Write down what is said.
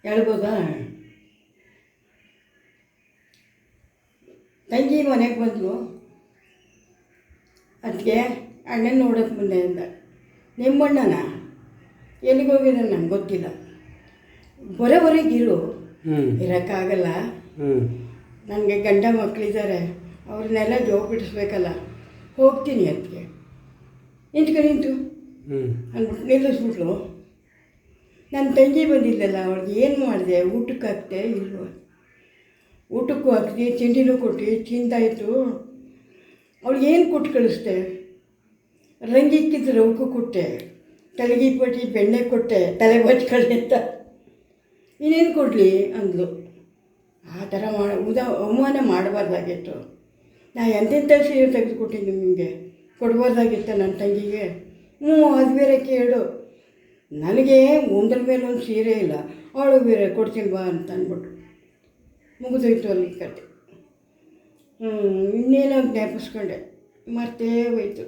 ಹೇಳ್ಬೋದಾ? ತಂಗಿ ಮನೆಗೆ ಬಂದರು. ಅದಕ್ಕೆ ಅಣ್ಣನ ನೋಡೋಕ್ಕೆ ಮುಂದೆ ಅಂದ. ನಿಮ್ಮಣ್ಣನ ಎಲ್ಲಿಗೆ ಹೋಗಿದ್ದಾನೆ ನಂಗೆ ಗೊತ್ತಿಲ್ಲ, ಬರೋವರೆಗಿರು, ಇರೋಕ್ಕಾಗಲ್ಲ, ನನಗೆ ಗಂಡ ಮಕ್ಕಳಿದ್ದಾರೆ, ಅವ್ರನ್ನೆಲ್ಲ ಜೋಗ ಬಿಡಿಸ್ಬೇಕಲ್ಲ, ಹೋಗ್ತೀನಿ ಅದಕ್ಕೆ ನಿಂತು ಅಂದ್ಬಿಟ್ಟು ನಿಲ್ಲಿಸ್ಬಿಟ್ಲು. ನನ್ನ ತಂಗಿ ಬಂದಿದ್ದಲ್ಲ, ಅವಳಿಗೆ ಏನು ಮಾಡಿದೆ, ಊಟಕ್ಕೆ ಹಾಕ್ತೆ ಇಲ್ವ? ಊಟಕ್ಕೂ ಹಾಕ್ತಿ, ತಿಂಡಿನೂ ಕೊಟ್ಟು ತಿಂದಾಯಿತು. ಅವಳಿಗೆ ಏನು ಕೊಟ್ಟು ಕಳಿಸ್ದೆ? ರಂಗಿಕ್ಕಿದ್ರೆ ರವಕ್ಕೂ ಕೊಟ್ಟೆ, ತಲೆಗೆ ಪಟ್ಟಿ ಬೆಣ್ಣೆ ಕೊಟ್ಟೆ, ತಲೆ ಬಚ್ಕೊಳ್ಳಿ ಅಂತ. ಇನ್ನೇನು ಕೊಡಲಿ ಅಂದ್ಲು. ಆ ಥರ ಅವಮಾನ ಮಾಡಬಾರ್ದಾಗಿತ್ತು. ನಾ ಎಂತೆಂಥ ಸೀರೆ ತೆಗೆದುಕೊಟ್ಟಿದ್ದು ನಿಮಗೆ, ಕೊಡಬಾರ್ದಾಗಿತ್ತು ನನ್ನ ತಂಗಿಗೆ. ಅದು ಬೇರೆ ಕೇಳು, ನನಗೆ ಒಂದ್ರ ಮೇಲೆ ಒಂದು ಸೀರೆ ಇಲ್ಲ, ಅವಳು ಬೇರೆ ಕೊಡ್ತೀನಿ ಬಾ ಅಂತ ಅಂದ್ಬಿಟ್ಟು ಮುಗಿದೋಯ್ತು ಅಲ್ಲಿ ಕತೆ. ಇನ್ನೇನೋ ಜ್ಞಾಪಿಸ್ಕೊಂಡೆ, ಮರ್ತೇ ಹೋಯ್ತು.